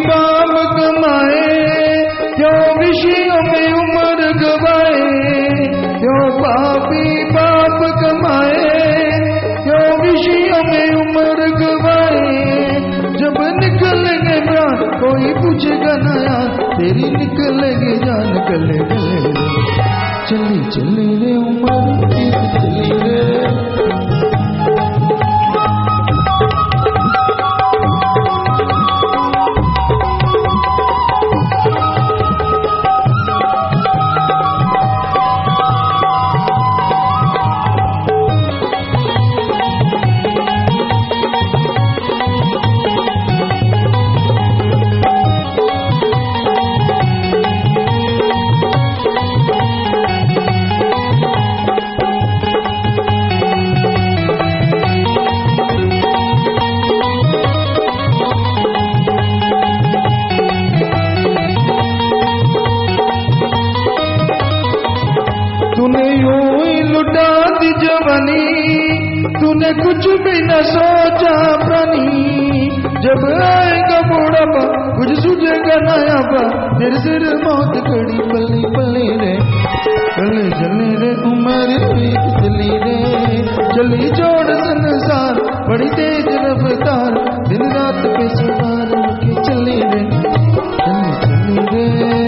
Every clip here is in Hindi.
पाप कमाए, क्यों विषयों में उम्र गवाए, क्यों पापी पाप कमाए, क्यों विषयों में उम्र गवाए। जब निकलेंगे प्राण कोई पूछेगा ना यार, तेरी निकलेगी जान गले गले। चली चली रे उम्र बीत चली रे। तूने यूं ही लुटा दी जवानी, तूने कुछ भी न सोचा प्राणी। जब आएगा बुढ़ापा कुछ सूझेगा नयापा, फिर सिर मौत खड़ी पली पली रे। चले चले रे उम्र बीत चली रे, चली जोड़ संसार बड़ी तेज रफ्तार, दिन रात पे सवार होके चली रे। चली चली रे।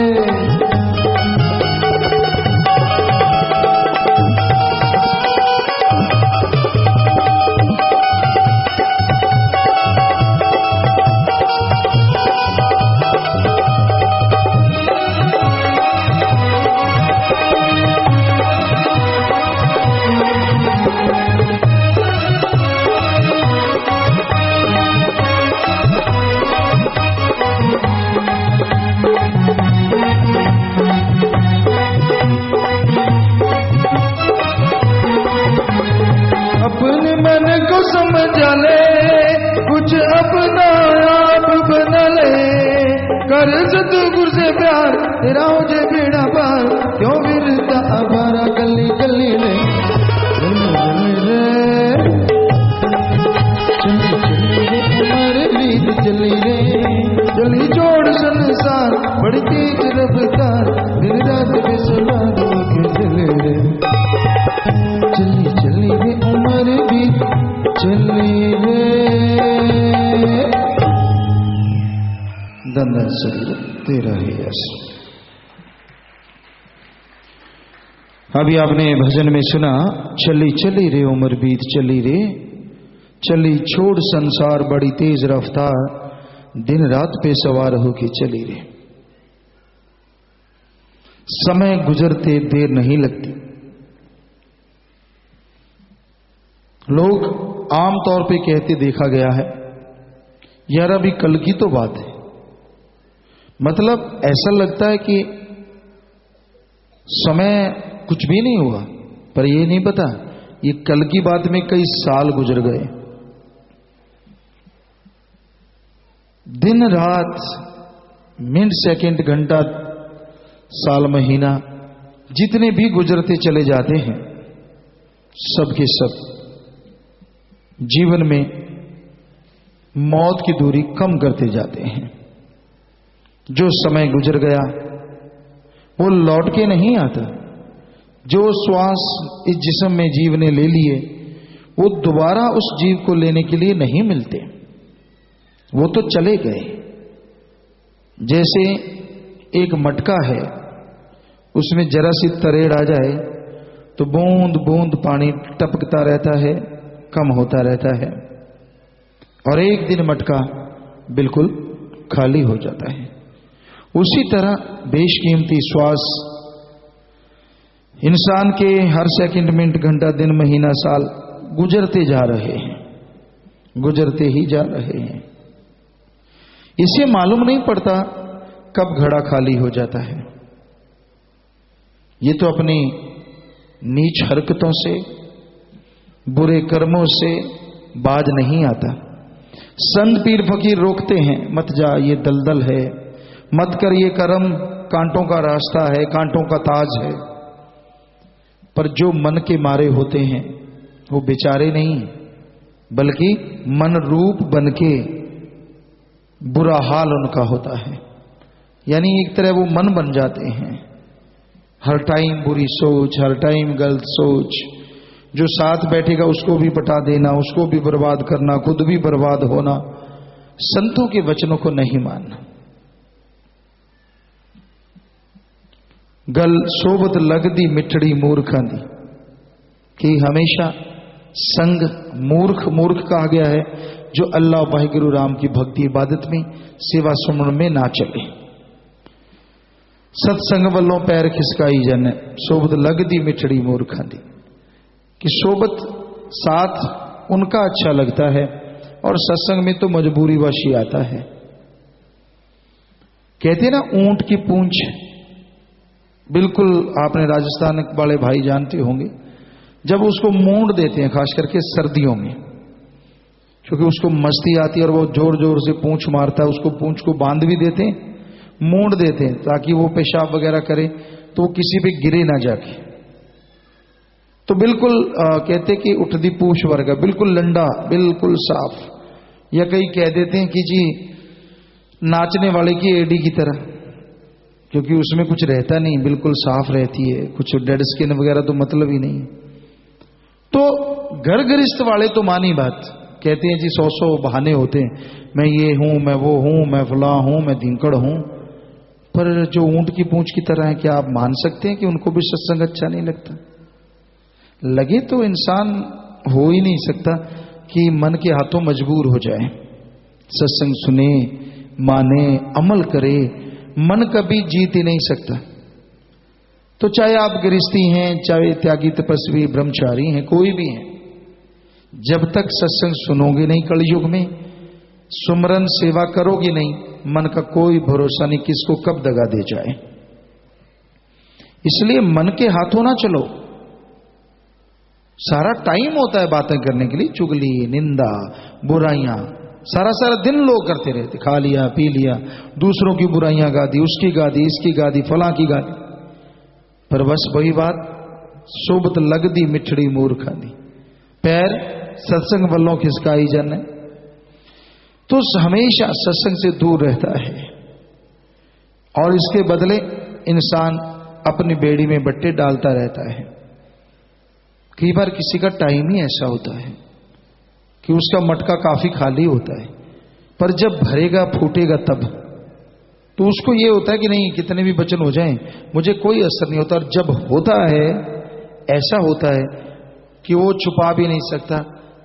अपने मन को समझा ले, कुछ अपना आप बना ले, कर सतगुरु से प्यार तेरा हो जे बेड़ा पार, क्यों फिरता आवारा गली गली रे। चली चली रे उम्र बीत चली रे, चली जोड़ संसार बड़ी तेज रफ्तार, दिन रात पे सवार होके चले रे। चली चली रे उम्र बीत चली रे। दंडन शरीर तेरा ही यश। अभी आपने भजन में सुना, चली चली रे उम्र बीत चली रे, चली छोड़ संसार बड़ी तेज रफ्तार, दिन रात पे सवार होके चली रे। समय गुजरते देर नहीं लगती। लोग आमतौर पे कहते देखा गया है, यार अभी कल की तो बात है। मतलब ऐसा लगता है कि समय कुछ भी नहीं हुआ, पर ये नहीं पता ये कल की बात में कई साल गुजर गए। दिन रात मिनट सेकंड घंटा साल महीना जितने भी गुजरते चले जाते हैं, सब के सब जीवन में मौत की दूरी कम करते जाते हैं। जो समय गुजर गया वो लौट के नहीं आता। जो श्वास इस जिस्म में जीव ने ले लिए वो दोबारा उस जीव को लेने के लिए नहीं मिलते, वो तो चले गए। जैसे एक मटका है, उसमें जरा सी तरेड़ आ जाए तो बूंद बूंद पानी टपकता रहता है, कम होता रहता है, और एक दिन मटका बिल्कुल खाली हो जाता है। उसी तरह बेशकीमती श्वास इंसान के हर सेकंड मिनट घंटा दिन महीना साल गुजरते जा रहे हैं, गुजरते ही जा रहे हैं। इसे मालूम नहीं पड़ता कब घड़ा खाली हो जाता है। ये तो अपनी नीच हरकतों से, बुरे कर्मों से बाज नहीं आता। संत पीर फकीर रोकते हैं, मत जा ये दलदल है, मत कर ये कर्म, कांटों का रास्ता है, कांटों का ताज है। पर जो मन के मारे होते हैं वो बेचारे नहीं, बल्कि मन रूप बनके बुरा हाल उनका होता है। यानी एक तरह वो मन बन जाते हैं, हर टाइम बुरी सोच, हर टाइम गलत सोच। जो साथ बैठेगा उसको भी पटा देना, उसको भी बर्बाद करना, खुद भी बर्बाद होना। संतों के वचनों को नहीं मानना। गल सोबत लगदी मिठड़ी मूर्खां दी, कि हमेशा संग मूर्ख कहा गया है जो अल्लाह वाहिगुरु राम की भक्ति इबादत में, सेवा सुमरण में ना चले। सत्संग वल्लों पैर खिसकाई जन, सोबत लगदी मिठड़ी मूर्खां दी, कि सोबत साथ उनका अच्छा लगता है और सत्संग में तो मजबूरी वश ही आता है। कहते ना ऊंट की पूंछ, बिल्कुल आपने राजस्थान वाले भाई जानते होंगे, जब उसको मूंड देते हैं खास करके सर्दियों में, क्योंकि उसको मस्ती आती है और वो जोर जोर से पूंछ मारता है, उसको पूंछ को बांध भी देते हैं, मूंड देते हैं ताकि वो पेशाब वगैरह करे तो वो किसी पे गिरे ना जाके। तो बिल्कुल कहते कि उठदी पूंछ वर्गा, बिल्कुल लंडा, बिल्कुल साफ, या कई कह देते हैं कि जी नाचने वाले की एडी की तरह, क्योंकि उसमें कुछ रहता नहीं, बिल्कुल साफ रहती है, कुछ डेड स्किन वगैरह तो मतलब ही नहीं। तो घर गृहस्थ वाले तो मानी बात, कहते हैं जी 100 बहाने होते हैं, मैं ये हूं, मैं वो हूं, मैं फलां हूं, मैं धिंकड़ हूं। पर जो ऊंट की पूंछ की तरह है, क्या आप मान सकते हैं कि उनको भी सत्संग अच्छा नहीं लगता? लगे तो इंसान हो ही नहीं सकता कि मन के हाथों मजबूर हो जाए, सत्संग सुने, माने, अमल करे। मन कभी जीत ही नहीं सकता। तो चाहे आप गृहस्थी हैं, चाहे त्यागी तपस्वी ब्रह्मचारी हैं, कोई भी हैं, जब तक सत्संग सुनोगे नहीं कलयुग में, सुमरन सेवा करोगे नहीं, मन का कोई भरोसा नहीं किसको कब दगा दे जाए। इसलिए मन के हाथों ना चलो। सारा टाइम होता है बातें करने के लिए, चुगली, निंदा, बुराइयां, सारा दिन लोग करते रहते, खा लिया, पी लिया, दूसरों की बुराइयां गा दी, उसकी गा दी, इसकी गा दी, फलां की गा दी। पर बस वही बात, सोबत लगदी मिठड़ी मूर्खां दी, पैर सत्संग वल्लों खिसकाई जन, तो हमेशा सत्संग से दूर रहता है और इसके बदले इंसान अपनी बेड़ी में बट्टे डालता रहता है। कई बार किसी का टाइम ही ऐसा होता है कि उसका मटका काफी खाली होता है, पर जब भरेगा फूटेगा तब तो उसको ये होता है कि नहीं कितने भी वचन हो जाएं मुझे कोई असर नहीं होता। और जब होता है, ऐसा होता है कि वो छुपा भी नहीं सकता,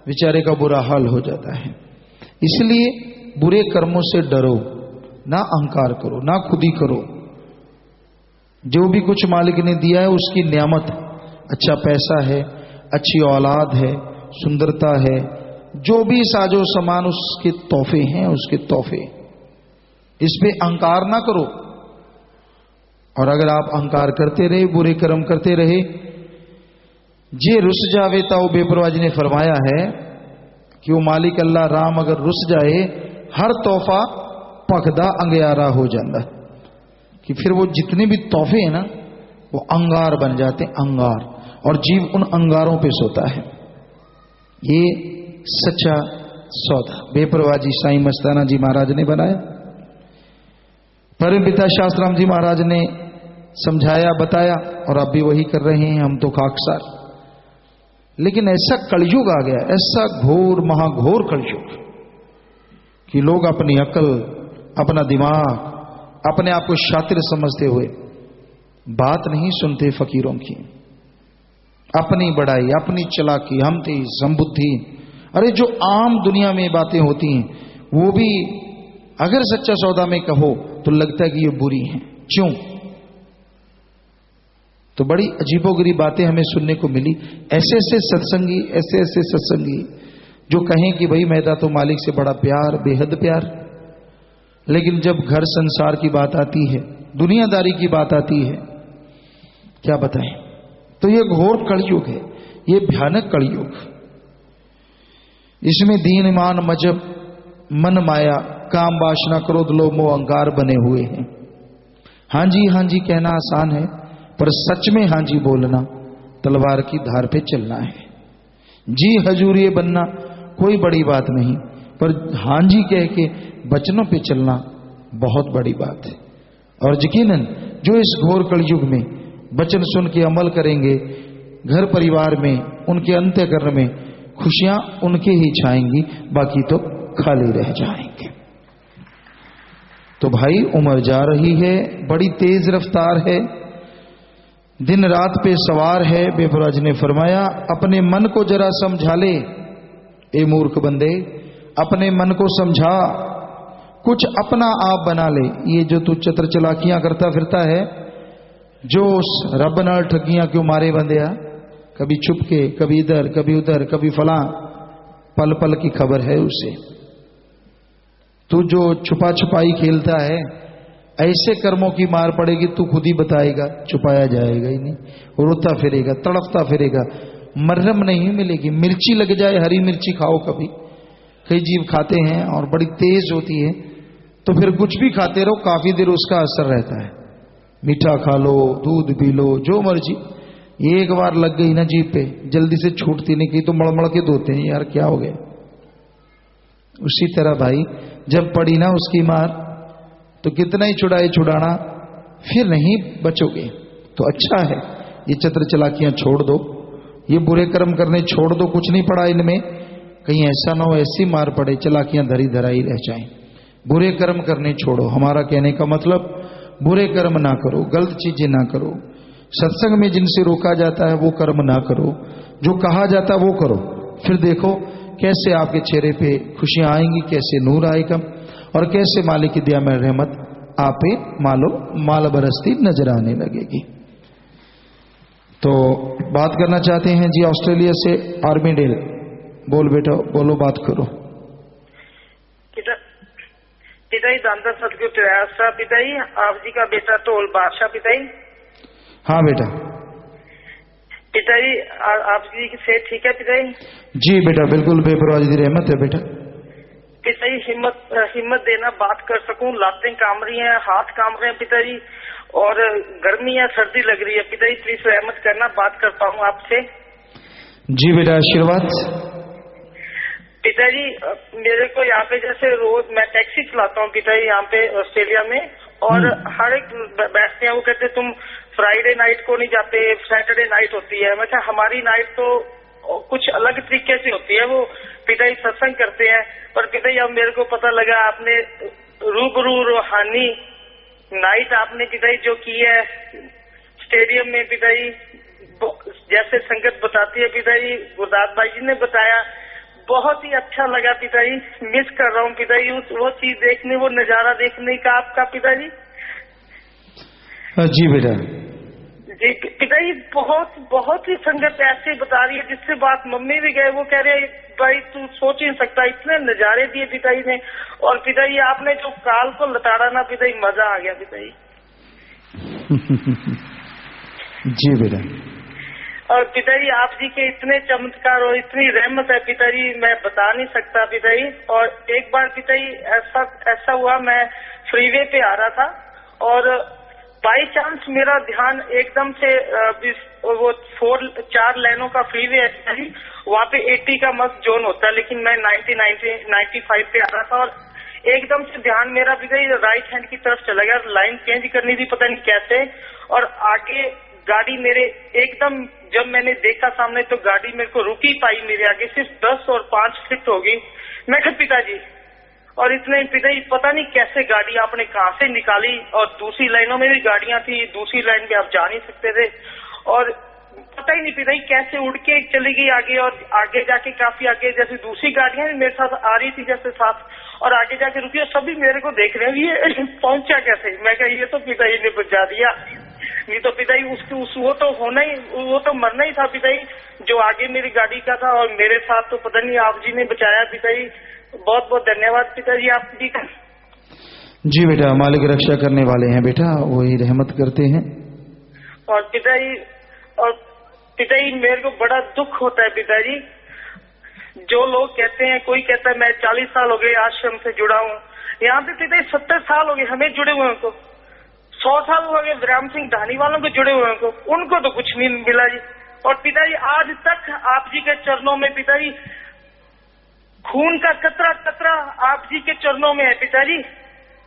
बेचारे का बुरा हाल हो जाता है। इसलिए बुरे कर्मों से डरो, ना अहंकार करो, ना खुदी करो। जो भी कुछ मालिक ने दिया है उसकी नियामत, अच्छा पैसा है, अच्छी औलाद है, सुंदरता है, जो भी साजो सामान उसके तोहफे हैं, उसके तोहफे, इस पे अहंकार ना करो। और अगर आप अहंकार करते रहे, बुरे कर्म करते रहे, जे रुस जावे ताओ बेपरवाह जी ने फरमाया है कि वो मालिक अल्लाह राम अगर रुस जाए, हर तोहफा पखदा अंगारा हो जाता, कि फिर वो जितने भी तोहफे हैं ना वो अंगार बन जाते हैं, अंगार, और जीव उन अंगारों पे सोता है। ये सच्चा सौदा बेपरवाह जी साईं मस्ताना जी महाराज ने बनाया, परम पिता शास्त्राम जी महाराज ने समझाया, बताया, और अब भी वही कर रहे हैं हम तो खाकसार। लेकिन ऐसा कलयुग आ गया, ऐसा घोर महाघोर कलयुग, कि लोग अपनी अकल, अपना दिमाग, अपने आप को शातिर समझते हुए बात नहीं सुनते फकीरों की, अपनी बड़ाई, अपनी चलाकी, हम तेज, हम बुद्धि। अरे जो आम दुनिया में बातें होती हैं वो भी अगर सच्चा सौदा में कहो तो लगता है कि ये बुरी हैं। क्यों? तो बड़ी अजीबोगरीब बातें हमें सुनने को मिली। ऐसे ऐसे सत्संगी, ऐसे ऐसे सत्संगी जो कहें कि भाई मेरा तो मालिक से बड़ा प्यार, बेहद प्यार, लेकिन जब घर संसार की बात आती है, दुनियादारी की बात आती है, क्या बताएं। तो ये घोर कलयुग है, ये भयानक कलयुग। इसमें दीन, ईमान, मजहब, मन, माया, काम, वासना, क्रोध, लोभ, मोह, अहंकार बने हुए हैं। हाँ जी कहना आसान है, पर सच में हाँ जी बोलना, तलवार की धार पे चलना है। जी हजूर ये बनना कोई बड़ी बात नहीं, पर हाँ जी कह के वचनों पे चलना बहुत बड़ी बात है। और यकीनन जो इस घोर कलयुग में वचन सुन के अमल करेंगे, घर परिवार में, उनके अंतःकरण में खुशियां उनके ही छाएंगी, बाकी तो खाली रह जाएंगे। तो भाई उम्र जा रही है, बड़ी तेज रफ्तार है, दिन रात पे सवार है। बेफराज ने फरमाया अपने मन को जरा समझा ले, ए मूर्ख बंदे, अपने मन को समझा, कुछ अपना आप बना ले। ये जो तू चतर चलाकियां करता फिरता है, जो रब नाल ठगियां क्यों मारे बंदिया, कभी छुपके, कभी इधर, कभी उधर, कभी फलां, पल पल की खबर है उसे। तू जो छुपा छुपाई खेलता है, ऐसे कर्मों की मार पड़ेगी, तू खुद ही बताएगा, छुपाया जाएगा ही नहीं, रोता फिरेगा, तड़पता फिरेगा, मरहम नहीं मिलेगी। मिर्ची लग जाए, हरी मिर्ची खाओ कभी, कई जीव खाते हैं और बड़ी तेज होती है, तो फिर कुछ भी खाते रहो, काफी देर उसका असर रहता है। मीठा खा लो, दूध पी लो, जो मर्जी, एक बार लग गई ना जीभ पे, जल्दी से छूटती नहीं, कहीं तो मड़मड़ के धोते हैं, यार क्या हो गया। उसी तरह भाई जब पड़ी ना उसकी मार, तो कितना ही छुड़ाए छुड़ाना, फिर नहीं बचोगे। तो अच्छा है ये चतर चलाकियां छोड़ दो, ये बुरे कर्म करने छोड़ दो, कुछ नहीं पड़ा इनमें, कहीं ऐसा ना हो ऐसी मार पड़े चलाकियां धरी धराई रह जाएं। बुरे कर्म करने छोड़ो, हमारा कहने का मतलब बुरे कर्म ना करो, गलत चीजें ना करो, सत्संग में जिनसे रोका जाता है वो कर्म ना करो, जो कहा जाता है वो करो। फिर देखो कैसे आपके चेहरे पे खुशियां आएंगी, कैसे नूर आएगा, और कैसे मालिक की दया में रहमत आप पे मालो माल बरसती नजर आने लगेगी। तो बात करना चाहते हैं जी ऑस्ट्रेलिया से आर्मीडेल। बोल बेटा, बोलो, बात करो। पिताजी दानदार सतगुरु प्रयास साहब, पिताजी आप जी का बेटा टोल बादशाह। पिताजी हाँ बेटा। पिताजी आप जी की सेहत ठीक है पिताजी? जी बेटा बिल्कुल, बेपरवाह की रहमत है बेटा। पिताजी हिम्मत देना, बात कर सकूं, लातें काम रही हैं, हाथ काम रहे हैं पिताजी, और गर्मी है, सर्दी लग रही है पिताजी, प्लीज रहमत करना, बात कर पाऊं आपसे। जी बेटा, आशीर्वाद। पिताजी मेरे को यहाँ पे जैसे रोज मैं टैक्सी चलाता हूँ पिताजी, यहाँ पे ऑस्ट्रेलिया में, और हर एक बैठते हैं, वो कहते तुम फ्राइडे नाइट को नहीं जाते, सैटरडे नाइट होती है। मैं हमारी नाइट तो कुछ अलग तरीके से होती है, वो पिताजी सत्संग करते हैं, पर पिताजी अब मेरे को पता लगा आपने रूबरू रूहानी नाइट आपने पिताजी जो की है स्टेडियम में पिताजी, जैसे संगत बताती है पिताजी, गुरदास भाई जी ने बताया, बहुत ही अच्छा लगा पिताजी। मिस कर रहा हूँ पिताजी वो चीज देखने, वो नजारा देखने का आपका पिताजी। जी बेटा। जी पिताजी, बहुत ही संगत ऐसे बता रही है जिससे बात मम्मी भी गए, वो कह रहे भाई तू सोच ही नहीं सकता, इतने नजारे दिए पिताजी ने। और पिताजी आपने जो काल को लताड़ा ना पिताजी, मजा आ गया पिताजी। जी बेटा। और पिताजी आप जी के इतने चमत्कार और इतनी रहमत है पिताजी, मैं बता नहीं सकता पिताजी। और एक बार पिताजी ऐसा हुआ, मैं फ्रीवे पे आ रहा था और बाई चांस मेरा ध्यान एकदम से वो 4 लेनों का फ्रीवे है पिताजी, वहाँ पे 80 का मस्त जोन होता है, लेकिन मैं 95 पे आ रहा था और एकदम से ध्यान मेरा पिताजी राइट हैंड की तरफ चला गया, लाइन चेंज करनी थी पता नहीं कैसे, और आगे गाड़ी मेरे एकदम, जब मैंने देखा सामने तो गाड़ी मेरे को रुक ही पाई, मेरे आगे सिर्फ 10 और 5 फीट होगी। मैं कहा पिताजी, और इतने पिताजी पता नहीं कैसे गाड़ी आपने कहाँ से निकाली, और दूसरी लाइनों में भी गाड़ियां थी, दूसरी लाइन पे आप जा नहीं सकते थे, और पता ही नहीं पिताजी कैसे उड़ के चली गई आगे, और आगे जाके काफी आगे जैसे दूसरी गाड़ियां भी मेरे साथ आ रही थी जैसे साथ, और आगे जाके रुकी, और सभी मेरे को देख रहे हैं ये पहुंचा कैसे। मैं कहा ये तो पिताजी ने बचा दिया, नहीं तो पिताजी वो तो होना ही, वो तो मरना ही था पिताजी, जो आगे मेरी गाड़ी का था, और मेरे साथ तो पता नहीं आप जी ने बचाया पिताजी। बहुत बहुत धन्यवाद पिताजी आप जी का। जी बेटा, मालिक रक्षा करने वाले हैं बेटा, वही रहमत करते हैं। और पिताजी मेरे को बड़ा दुख होता है पिताजी, जो लोग कहते हैं, कोई कहता है मैं 40 साल हो गए आश्रम से जुड़ा हूँ, यहाँ पे पिताजी 70 साल हो गए हमें जुड़े हुए को, 100 साल हो गए विराम सिंह धानी वालों को जुड़े हुए को, उनको तो कुछ नहीं मिला जी। और पिताजी आज तक आप जी के चरणों में पिताजी खून का कतरा कतरा आप जी के चरणों में है पिताजी।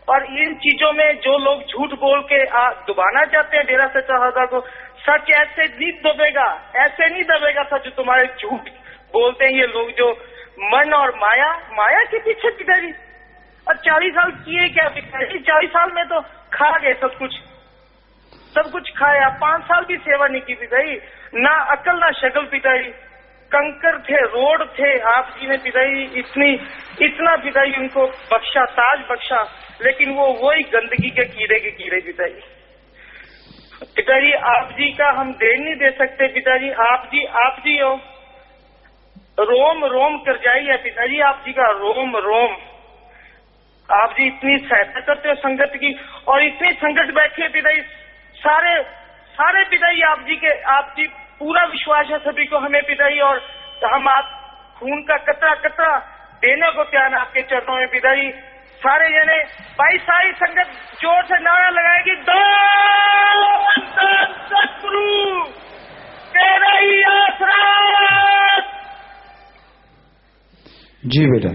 और इन चीजों में जो लोग झूठ बोल के डुबाना चाहते हैं डेरा सच्चा सौदा को, सच ऐसे नहीं दबेगा, ऐसे नहीं दबेगा सच। जो तुम्हारे झूठ बोलते हैं ये लोग, जो मन और माया के पीछे पिताजी। और 40 साल किए क्या पिताजी? 40 साल में तो खा गए सब कुछ खाया। 5 साल भी सेवा नहीं की पिताजी, ना अकल ना शक्ल पिताजी। कंकर थे, रोड थे, आप जी ने पिताजी इतना पिताजी उनको बख्शा, ताज बख्शा, लेकिन वो वही गंदगी के कीड़े पिताजी। पिताजी आप जी का हम देन नहीं दे सकते पिताजी। आप जी हो, रोम रोम कर जाइए पिताजी, आप जी का रोम रोम। आप जी इतनी सहायता करते हो संगत की, और इतनी संगत बैठी है पिताजी, सारे पिताजी आप जी पूरा विश्वास है सभी को हमें पिताजी। और हम आप खून का कतरा कतरा देने को तैयार आपके चरणों में पिताजी। सारे जने भाई सारी संगत जोर से नारा लगाएगी, सतगुरु तेरा ही आसरा। जी बेटा।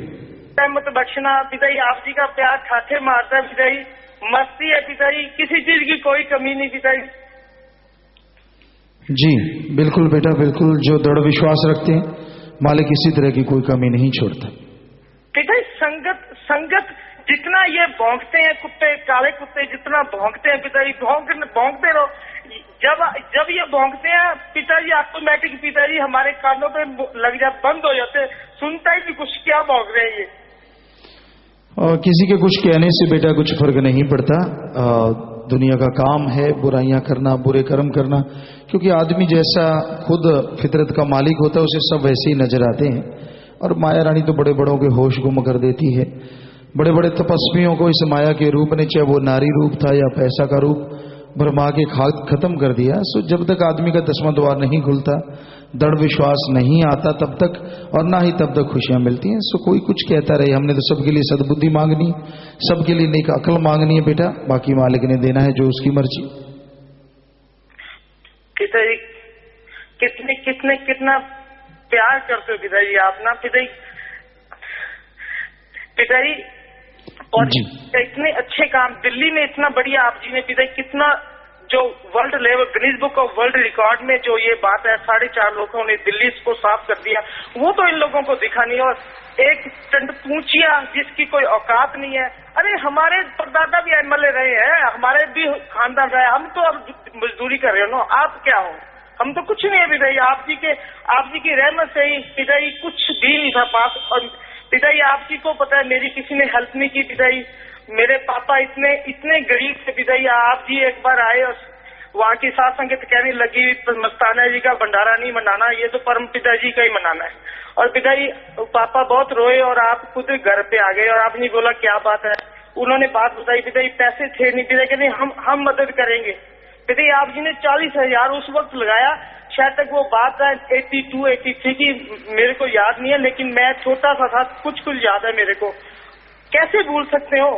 रहमत बख्शना पिताजी, आप जी का प्यार ठाठे मारता है पिताजी, मस्ती है पिताजी, किसी चीज की कोई कमी नहीं पिताजी। जी बिल्कुल बेटा, बिल्कुल। जो दृढ़ विश्वास रखते हैं मालिक इसी तरह की कोई कमी नहीं छोड़ता। पिताजी संगत जितना ये भौंकते हैं कुत्ते, काले कुत्ते जितना भौंकते हैं पिताजी, भौंकते रहो। जब ये भौंकते हैं पिताजी ऑटोमेटिक पिताजी हमारे कानों पे लग जाते, बंद हो जाते, सुनता ही नहीं कुछ, क्या भौंक रहे हैं ये। और किसी के कुछ कहने से बेटा कुछ फर्क नहीं पड़ता। दुनिया का काम है बुराइयां करना, बुरे कर्म करना, क्योंकि आदमी जैसा खुद फितरत का मालिक होता है उसे सब वैसे ही नजर आते हैं। और माया रानी तो बड़े बड़ों के होश गुम कर देती है। बड़े बड़े तपस्वियों को इस माया के रूप ने, चाहे वो नारी रूप था या पैसा का रूप, भरमा के खत्म कर दिया। सो जब तक आदमी का 10वां द्वार नहीं खुलता, दृढ़ विश्वास नहीं आता, तब तक और ना ही तब तक खुशियां मिलती हैं। सो कोई कुछ कहता रहे, हमने तो सबके लिए सद्बुद्धि मांगनी, सबके लिए नेक अकल मांगनी है बेटा, बाकी मालिक ने देना है जो उसकी मर्जी। पिताजी कितना प्यार करते हो पिताजी आप ना पिताजी। और इतने अच्छे काम दिल्ली में, इतना बढ़िया आप जी ने पिताजी, कितना जो world level Guinness book of world record में जो ये बात है, 4.5 लोगों ने दिल्ली को साफ कर दिया, वो तो इन लोगों को दिखा नहीं। और एक टंड पूंछिया जिसकी कोई औकात नहीं है। अरे हमारे परदादा भी एमएलए रहे हैं, हमारे भी खानदान रहे, हम तो अब मजदूरी कर रहे हो ना, आप क्या हो? हम तो कुछ नहीं है पिताजी, आप जी की रहमत से ही पिताजी कुछ भी नहीं था पास। और पिताजी आप जी को पता है मेरी किसी ने हेल्प नहीं की पिताजी। मेरे पापा इतने गरीब थे पिताजी। आप जी एक बार आए और वहाँ की साथ संगत कहने लगी मस्ताना जी का भंडारा नहीं मनाना, ये तो परम पिताजी का ही मनाना है। और पिताजी पापा बहुत रोए और आप खुद घर पे आ गए और आपने बोला क्या बात है। उन्होंने बात बताई पिताजी, पैसे थे नहीं पिताजी, कहते हम मदद करेंगे। पिताजी आप जी ने 40,000 उस वक्त लगाया, शायद तक वो बात है 82, 83 की, मेरे को याद नहीं है, लेकिन मैं छोटा सा था, कुछ याद है मेरे को। कैसे भूल सकते हो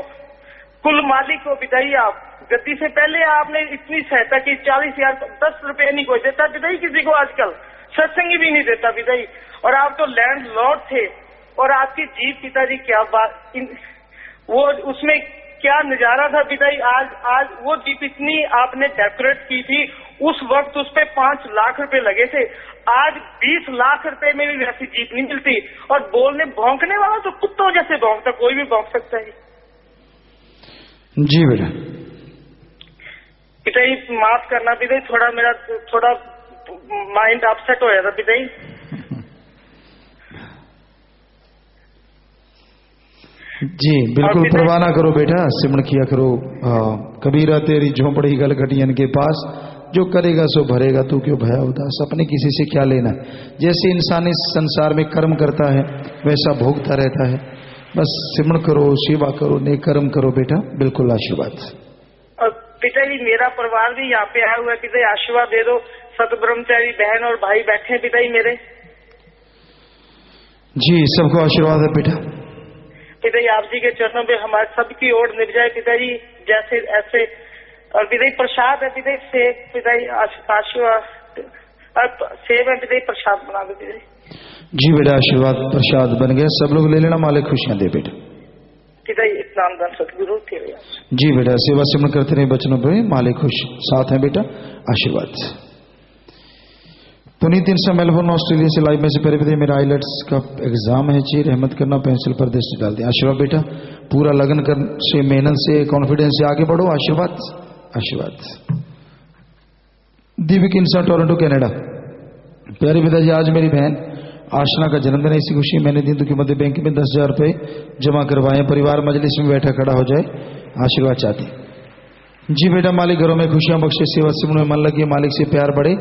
कुल मालिक को पिताजी। आप गद्दी से पहले आपने इतनी सहायता की, 40,000, 10 रुपए नहीं कोई देता पिताजी किसी को, आजकल सत्संगी भी नहीं देता पिताजी। और आप तो लैंड लॉर्ड थे, और आपकी जीप पिताजी क्या बात, वो उसमें क्या नजारा था पिताजी। आज वो जीप इतनी आपने डेकोरेट की थी, उस वक्त उस पे 5 लाख रुपए लगे थे। आज 20 लाख रुपए में भी वैसी जीप नहीं मिलती। और बोलने भौंकने वाला तो कुत्तों जैसे भौंकता, कोई भी भौंक सकता है। जी बेटा। पिताजी माफ करना पिताजी, थोड़ा माइंड अपसेट हो जाता पिताजी। जी बिल्कुल परवाह ना करो बेटा, सिमरण किया करो। कबीरा तेरी झोंपड़ी गल घटियन के पास, जो करेगा सो भरेगा, तू क्यों भया उदास। अपने किसी से क्या लेना है। जैसे इंसान इस संसार में कर्म करता है वैसा भोगता रहता है। बस सिमरण करो, सेवा करो, नेक कर्म करो बेटा, बिल्कुल आशीर्वाद। और पिताजी मेरा परिवार भी यहाँ पे आया हुआ है पिताजी, आशीर्वाद दे दो। सतब्रह्मचारी बहन और भाई बैठे हैं पिताजी मेरे। जी सबको आशीर्वाद है बेटा। पिताजी आप जी के चरणों पे हमारे सबकी ओर निभ जाए पिताजी, जैसे ऐसे। और पिताजी प्रसाद है पिताजी, सेब पिताजी, आशीर्वाद सेब है पिताजी, प्रसाद बना दो पिताजी। जी बेटा, आशीर्वाद प्रसाद बन गया, सब लोग ले लेना, मालिक खुशियां दे बेटा। पिताजी इस्लाम दान सतगुरु के लिए। जी बेटा, सेवा सिमरन करते रहे बचनों पर, मालिक खुश साथ है बेटा, आशीर्वाद। पुनीत इंसा मेलबोर्न ऑस्ट्रेलिया से लाइव में से पहले मेरा आइलेट्स का एग्जाम है जी, रहमत करना, पेंसिल पर दृष्टि डाल दें। आशीर्वाद बेटा, पूरा लगन कर से, मेहनत से, कॉन्फिडेंस से आगे बढ़ो, आशीर्वाद आशीर्वाद। दीपिक इंसा टोरंटो कनाडा, प्यारे पिताजी आज मेरी बहन आशना का जन्मदिन है, इसी खुशी मैंने दिन की मध्य बैंक में 10,000 रुपये जमा करवाए, परिवार मजलिस में बैठा खड़ा हो जाए, आशीर्वाद चाहते। जी बेटा, मालिक घरों में खुशियां बख्शे, सेवा सिमरन में मन लगे, मालिक से प्यार बढ़े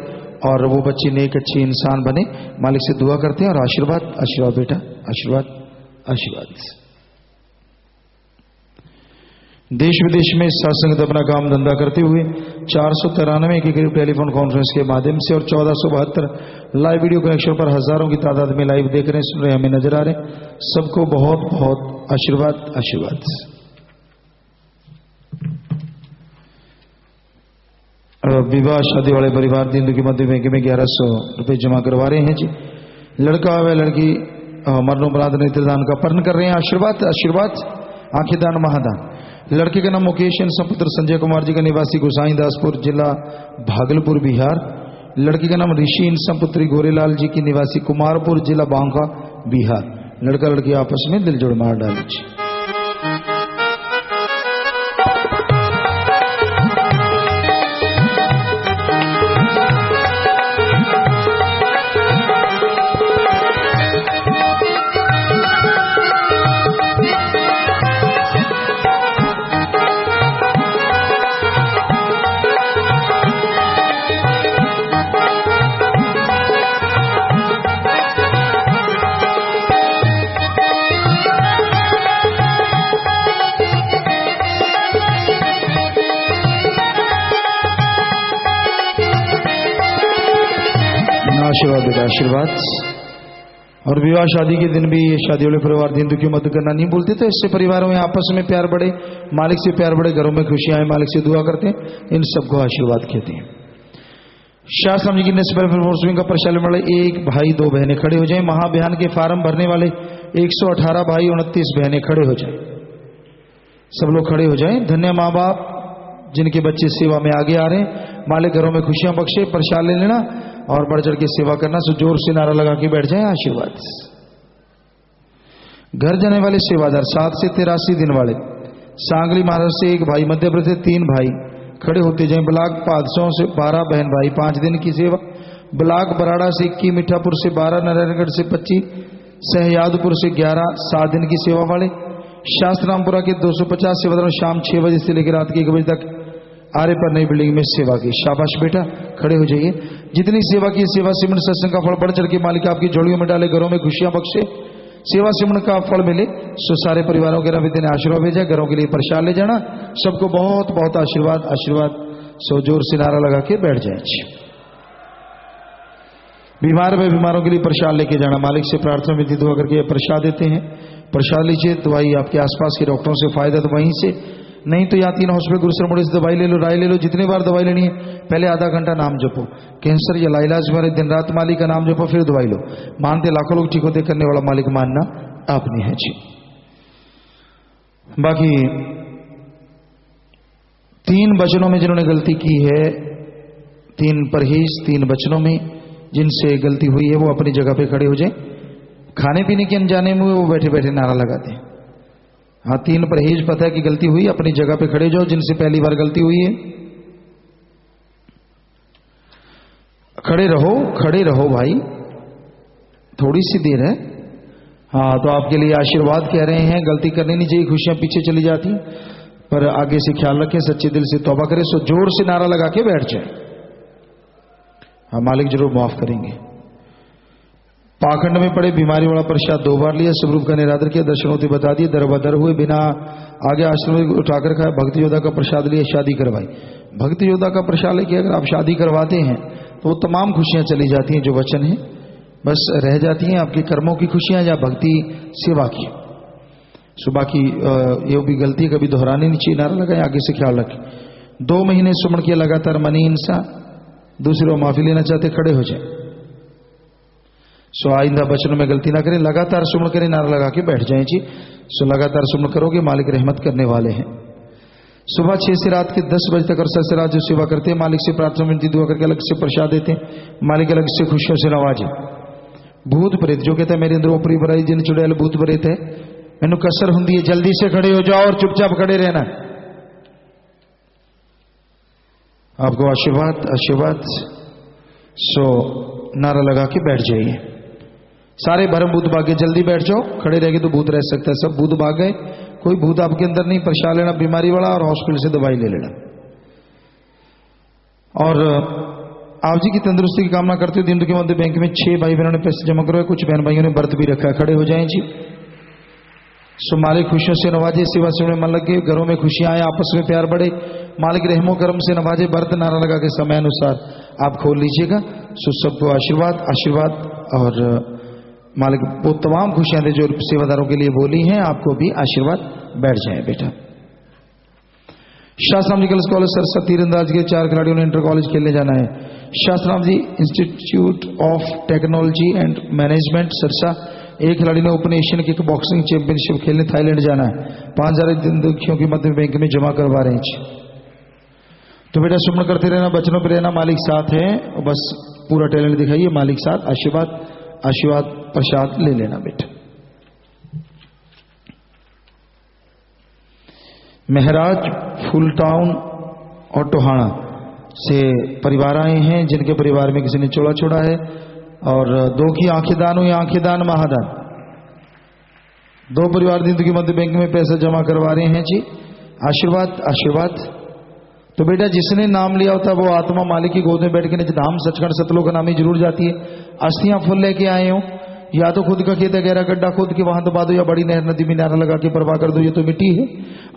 और वो बच्ची नेक अच्छी इंसान बने, मालिक से दुआ करते हैं और आशीर्वाद आशीर्वाद बेटा, आशीर्वाद आशीर्वाद। देश विदेश में सत्संग अपना काम धंधा करते हुए 493 के करीब टेलीफोन कॉन्फ्रेंस के माध्यम से और 1472 लाइव वीडियो कनेक्शन पर हजारों की तादाद में लाइव देख रहे हैं, सुन रहे हैं, हमें नजर आ रहे हैं, सबको बहुत बहुत आशीर्वाद आशीर्वाद। विवाह शादी वाले परिवार दिन की मध्य बैंक में 1100 रुपये जमा करवा रहे हैं जी। लड़का व लड़की मरणोपरांत नेत्रदान का पर्ण कर रहे हैं, आशीर्वाद आशीर्वाद, आंखें दान महादान। लड़के का नाम मुकेश एन पुत्र संजय कुमार जी का निवासी गोसाई दासपुर जिला भागलपुर बिहार। लड़की का नाम ऋषि इंसा पुत्री गोरेलाल जी की निवासी कुमारपुर जिला बांका बिहार। लड़का लड़की आपस में दिल जोड़ मार डाल लीजिए। आशीर्वाद बेटा, आशीर्वाद। और विवाह शादी के दिन भी ये शादी वाले परिवार दिन की मदद करना नहीं भूलते, तो इससे परिवारों में आपस में प्यार बढ़े, मालिक से प्यार बढ़े, घरों में खुशियां आए, मालिक से दुआ करते हैं, इन सबको आशीर्वाद कहते हैं। शास्त्र जी की का प्रशालन वाले एक भाई दो बहनें खड़े हो जाए। महाअभियान के फार्म भरने वाले 118 भाई 29 बहनें खड़े हो जाए, सब लोग खड़े हो जाए। धन्य माँ बाप जिनके बच्चे सेवा में आगे आ रहे हैं, मालिक घरों में खुशियां बख्शे, प्रसाद ले लेना और बढ़ चढ़ के सेवा करना, सो जोर से नारा लगा के बैठ जाए, आशीर्वाद। घर जाने वाले सेवादार 7 से 83 दिन वाले सांगली महाराष्ट्र से एक भाई, मध्य प्रदेश 3 भाई खड़े होते जाए। ब्लाक पादसों से 12 बहन भाई 5 दिन की सेवा। ब्लाक बराड़ा से 21, मीठापुर से 12, नारायणगढ़ से 25, सहयादपुर से 11 7 दिन की सेवा वाले। शास्त्रामपुरा के 250 सेवादारों शाम 6 बजे से लेकर रात के 1 बजे तक आरे पर नई बिल्डिंग में सेवा की। शाबाश बेटा, खड़े हो जाइए। जितनी सेवा की, सेवा सिमरन सत्संग का फल बढ़ चढ़ के मालिक आपकी झोलियों में डाले, घरों में खुशियां बख्शे, सेवा सिमरन का फल मिले, सो सारे परिवारों के रवि दिन आशीर्वाद भेजा, घरों के लिए प्रसाद ले जाना, सबको बहुत बहुत आशीर्वाद आशीर्वाद। सो जोर से नारा लगा के बैठ जाए। बीमार व बीमारों के लिए प्रसाद लेके जाना, मालिक से प्रार्थना विधि दुआ करके प्रसाद देते हैं, प्रसाद लीजिए। दवाई आपके आसपास के डॉक्टरों से फायदा तो वहीं से, नहीं तो यहाँ 3 हॉस्पिटल गुरुसर मोड़ी से दवाई ले लो, राय ले लो। जितनी बार दवाई लेनी है पहले आधा घंटा नाम जपो, कैंसर या लाइलाज वाले दिन रात मालिक का नाम जपो, फिर दवाई लो। मानते लाखों लोग ठीक होते, करने वाला मालिक मानना आपने है जी। बाकी 3 वचनों में जिन्होंने गलती की है, 3 परहेज 3 वचनों में जिनसे गलती हुई है, वो अपनी जगह पे खड़े हो जाए। खाने पीने के अनजाने में वो बैठे बैठे नारा लगाते हैं। हाँ, 3 परहेज पता है कि गलती हुई, अपनी जगह पे खड़े जाओ। जिनसे पहली बार गलती हुई है खड़े रहो भाई, थोड़ी सी देर है। हाँ, तो आपके लिए आशीर्वाद कह रहे हैं, गलती करनी नहीं चाहिए, खुशियां पीछे चली जाती, पर आगे से ख्याल रखें, सच्चे दिल से तौबा करें। सो जोर से नारा लगा के बैठ जाए। हाँ, मालिक जरूर माफ करेंगे। पाखंड में पड़े बीमारी वाला प्रसाद 2 बार लिया, स्वरूप का निरादर किया, दर्शन होते बता दिए, दर बदर हुए, बिना आगे आश्रम उठाकर खाया। भक्ति योद्धा का प्रसाद लिया, शादी करवाई। भक्ति योद्धा का प्रसाद लेके अगर आप शादी करवाते हैं तो वो तमाम खुशियां चली जाती हैं, जो वचन है बस रह जाती हैं आपके कर्मों की खुशियां या भक्ति सेवा की। सुबह की ये भी गलती कभी दोहरानी नहीं चाहिए। नारा लगाए, आगे से ख्याल रखें। 2 महीने सुमन किया लगातार मनी इंसान, दूसरे माफी लेना चाहते, खड़े हो जाए। सो आइंदा बचनों में गलती ना करें, लगातार सुमन करें, नारा लगा के बैठ जाएं जी। सो लगातार सुमन करोगे, मालिक रहमत करने वाले हैं। सुबह 6 से रात के 10 बजे तक अरसा से रात जो सेवा करते हैं, मालिक से प्रार्थना विनती दुआ करके अलग से प्रसाद देते हैं, मालिक अलग से खुशियों से नवाजे। भूत प्रेत जो कहता है मेरे अंदर ऊपरी बुराई जिन चुड़ैल भूत प्रेत है, मैनू कसर हुंदी है, जल्दी से खड़े हो जाओ और चुपचाप खड़े रहना। आपको आशीर्वाद आशीर्वाद। सो नारा लगा के बैठ जाइए। सारे भरम भूत भाग गए, जल्दी बैठ जाओ, खड़े रह गए तो भूत रह सकता है। सब भूत भाग गए, कोई भूत आपके अंदर नहीं। प्रसाद लेना बीमारी वाला और हॉस्पिटल से दवाई ले लेना। और आप जी की तंदुरुस्ती की कामना करते हुए दिन के मध्य बैंक में 6 भाई बहनों ने पैसे जमा करवाए, कुछ बहन भाइयों ने व्रत भी रखा है। खड़े हो जाएं जी। सो मालिक खुशियों से नवाजे, सेवा से मन लगे, घरों में खुशियां आए, आपस में प्यार बढ़े, मालिक रहमो करम से नवाजे। व्रत नारा लगा के समय अनुसार आप खोल लीजिएगा। सो सबको आशीर्वाद आशीर्वाद। और मालिक वो तमाम खुशियां दे जो सेवादारों के लिए बोली हैं, आपको भी आशीर्वाद। बैठ जाए बेटा। शास्त्राम जी गर्ल्स कॉलेज सरसा तीरंदाज के 4 खिलाड़ियों ने इंटर कॉलेज खेलने जाना है। शास्त्राम ji institute of technology and management Sirsa, एक खिलाड़ी ने open Asian kick boxing championship खेलने थाईलैंड जाना है। 5000 दुखियों की मध्य बैंक में जमा करवा रहे हैं। तो बेटा सुमन करते रहना, बचनों पर रहना, मालिक साथ है। बस पूरा टैलेंट दिखाइए, मालिक साथ। आशीर्वाद आशीर्वाद प्रसाद ले लेना बेटा। महराज फुल टाउन और टोहाना से परिवार आए हैं, जिनके परिवार में किसी ने चोला छोड़ा है और 2 की आंखें दान हुई, आंखें दान महादान। 2 परिवार दिन की मध्य बैंक में पैसा जमा करवा रहे हैं जी। आशीर्वाद आशीर्वाद। तो बेटा जिसने नाम लिया होता है वो आत्मा मालिक की गोद में बैठ के धाम सचखंड सतलोक नामी जरूर जाती है। अस्थियां फुल लेके आए हो, या तो खुद का खेत है, गहरा गड्ढा खोद के वहां दबा दो, या बड़ी नहर नदी में नारा लगा के परवाह कर दो, ये तो मिट्टी है।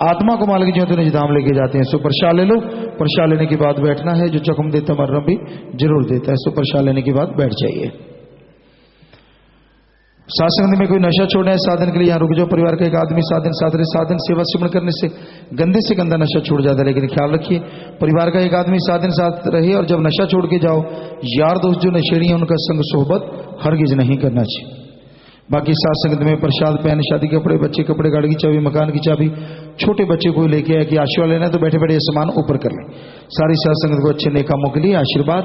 आत्मा को मालिक जो है धाम लेके जाते हैं। सो प्रसाद ले लो, प्रसाद लेने के बाद बैठना है। जो चकम देता मर्रम भी जरूर देता है। सो प्रसाद लेने के बाद बैठ जाइए। साधन में कोई नशा छोड़ना है, साधन के लिए यहाँ रुक जाओ। परिवार का एक आदमी साधन साथ रहे, साधन सेवा सिमरण करने से गंदे से गंदा नशा छूट जाता है। लेकिन ख्याल रखिए, परिवार का एक आदमी साधन साथ रहे, और जब नशा छोड़ के जाओ, यार दोस्त जो नशेड़ी हैं उनका संग सोहबत हरगिज नहीं करना चाहिए। बाकी साथ संगत में प्रसाद, पैन, शादी कपड़े, बच्चे कपड़े, गाड़ी की चाबी, मकान की चाबी, छोटे बच्चे को लेके आए कि आशीर्वाद लेना है तो बैठे बैठे सामान ऊपर कर लें। सारी साथ संगत को अच्छे नेक कामों के लिए आशीर्वाद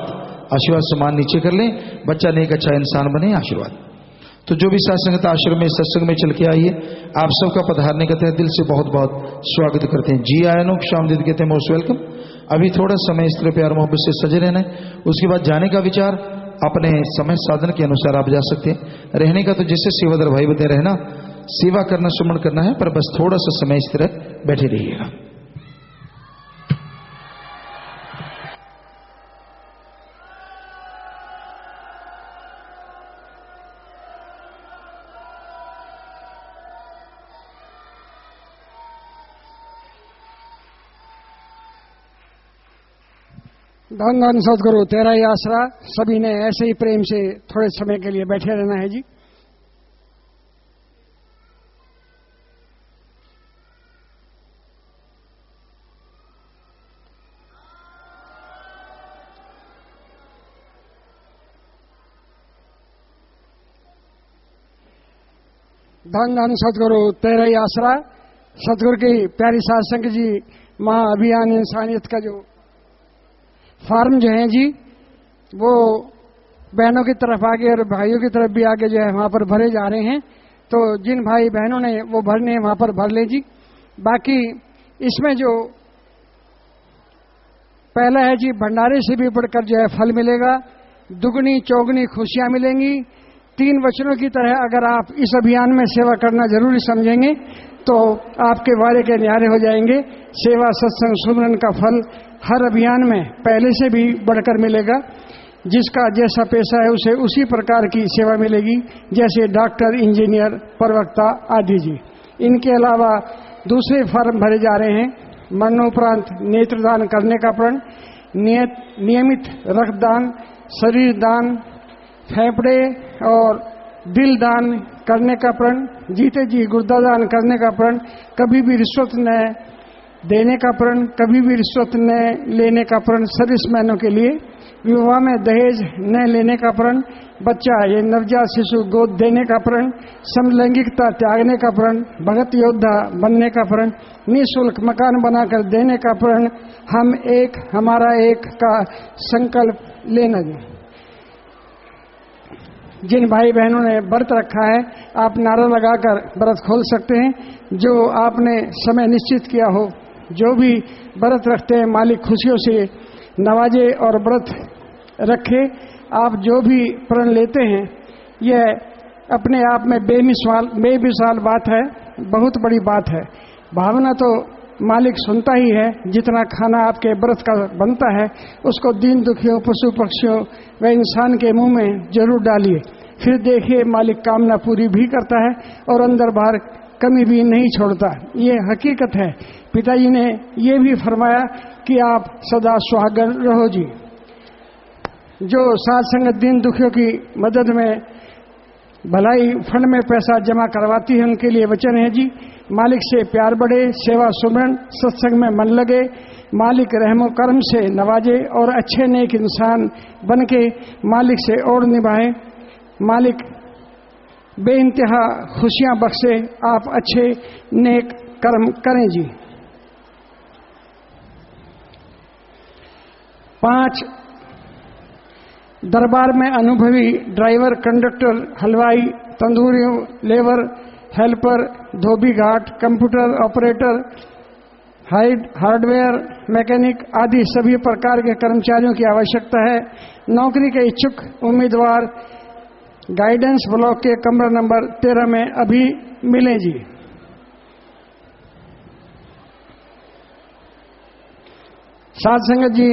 आशीर्वाद। सामान नीचे कर लें, बच्चा नेक अच्छा इंसान बने। आशीर्वाद। तो जो भी साथ संगत आश्रम में सत्संग में चल के आइए, आप सबका पधारने का तहे दिल से बहुत बहुत स्वागत करते हैं। जी आयनो शामदीद कहते हैं, मोस्ट वेलकम। अभी थोड़ा समय इस तरह प्यार मोहब्बत से सजे रहना है। उसके बाद जाने का विचार अपने समय साधन के अनुसार आप जा सकते हैं। रहने का तो जैसे सेवादार भाई बते रहना, सेवा करना सुमन करना है, पर बस थोड़ा सा समय इस तरह बैठे रहिएगा। धन धन सदगुरु तेरा ही आसरा। सभी ने ऐसे ही प्रेम से थोड़े समय के लिए बैठे रहना है जी। धन धन सदगुरु तेरा ही आसरा। सदगुरु की प्यारी साध संगत जी, महा अभियान इंसानियत का जो फार्म जो है जी, वो बहनों की तरफ आगे और भाइयों की तरफ भी आगे जो है वहां पर भरे जा रहे हैं। तो जिन भाई बहनों ने वो भरने वहां पर भर ले जी। बाकी इसमें जो पहला है जी, भंडारे से भी बढ़कर जो है फल मिलेगा, दुगनी चौगनी खुशियां मिलेंगी। 3 वचनों की तरह अगर आप इस अभियान में सेवा करना जरूरी समझेंगे तो आपके वारे के न्यारे हो जाएंगे। सेवा सत्संग सुमरन का फल हर अभियान में पहले से भी बढ़कर मिलेगा। जिसका जैसा पेशा है उसे उसी प्रकार की सेवा मिलेगी, जैसे डॉक्टर, इंजीनियर, प्रवक्ता आदि जी। इनके अलावा दूसरे फॉर्म भरे जा रहे हैं। मरणोपरांत नेत्रदान करने का प्रण, नियमित रक्तदान, शरीर दान, फेफड़े और दिल दान करने का प्रण, जीते जी गुर्दा दान करने का प्रण, कभी भी रिश्वत न देने का प्रण, कभी भी रिश्वत न लेने का प्रण सर्विसमैनों के लिए विवाह में दहेज न लेने का प्रण, बच्चा ये नवजात शिशु गोद देने का प्रण, समलैंगिकता त्यागने का प्रण, भगत योद्धा बनने का प्रण, निःशुल्क मकान बनाकर देने का प्रण, हम एक हमारा एक का संकल्प लेना। जिन भाई बहनों ने व्रत रखा है आप नारा लगाकर व्रत खोल सकते हैं। जो आपने समय निश्चित किया हो, जो भी व्रत रखते हैं मालिक खुशियों से नवाजे और व्रत रखे। आप जो भी प्रण लेते हैं यह अपने आप में बेमिसाल बात है, बहुत बड़ी बात है। भावना तो मालिक सुनता ही है। जितना खाना आपके व्रत का बनता है उसको दीन दुखियों, पशु पक्षियों व इंसान के मुंह में जरूर डालिए, फिर देखिए मालिक कामना पूरी भी करता है और अंदर बाहर कमी भी नहीं छोड़ता। ये हकीकत है। पिताजी ने ये भी फरमाया कि आप सदा सुहागन रहो जी। जो साध संगत दीन दुखियों की मदद में भलाई फंड में पैसा जमा करवाती है उनके लिए वचन है जी, मालिक से प्यार बढ़े, सेवा सुमरन सत्संग में मन लगे, मालिक रहमो करम से नवाजे और अच्छे नेक इंसान बन के मालिक से और निभाए। मालिक बेइंतहा खुशियां बख्शे, आप अच्छे नेक कर्म करें जी। 5 दरबार में अनुभवी ड्राइवर, कंडक्टर, हलवाई, तंदूरियों, लेबर, हेल्पर, धोबी घाट, कंप्यूटर ऑपरेटर, हार्डवेयर मैकेनिक आदि सभी प्रकार के कर्मचारियों की आवश्यकता है। नौकरी के इच्छुक उम्मीदवार गाइडेंस ब्लॉक के कमरा नंबर 13 में अभी मिलें जी। साध संगत जी,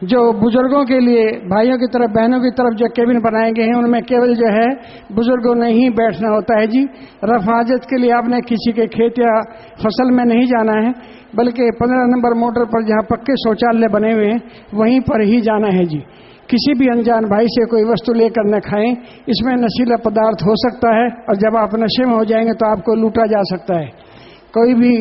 जो बुजुर्गों के लिए भाइयों की तरफ बहनों की तरफ जो केबिन बनाए गए हैं उनमें केवल जो है बुजुर्गों ने ही बैठना होता है जी। रफाजत के लिए आपने किसी के खेत या फसल में नहीं जाना है, बल्कि 15 नंबर मोटर पर जहां पक्के शौचालय बने हुए हैं वहीं पर ही जाना है जी। किसी भी अनजान भाई से कोई वस्तु लेकर न खाएं, इसमें नशीला पदार्थ हो सकता है और जब आप नशे में हो जाएंगे तो आपको लूटा जा सकता है। कोई भी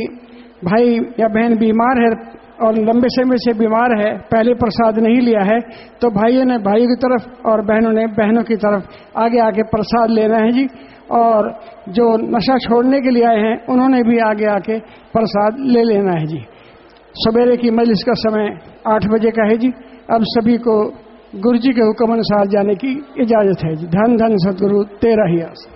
भाई या बहन बीमार है और लंबे समय से बीमार है, पहले प्रसाद नहीं लिया है, तो भाइयों ने भाइयों की तरफ और बहनों ने बहनों की तरफ आगे आके प्रसाद लेना है जी। और जो नशा छोड़ने के लिए आए हैं उन्होंने भी आगे आके प्रसाद ले लेना है जी। सवेरे की मजलिस का समय 8 बजे का है जी। अब सभी को गुरु जी के हुक्म अनुसार जाने की इजाजत है जी। धन धन सतगुरु तेरा ही आस।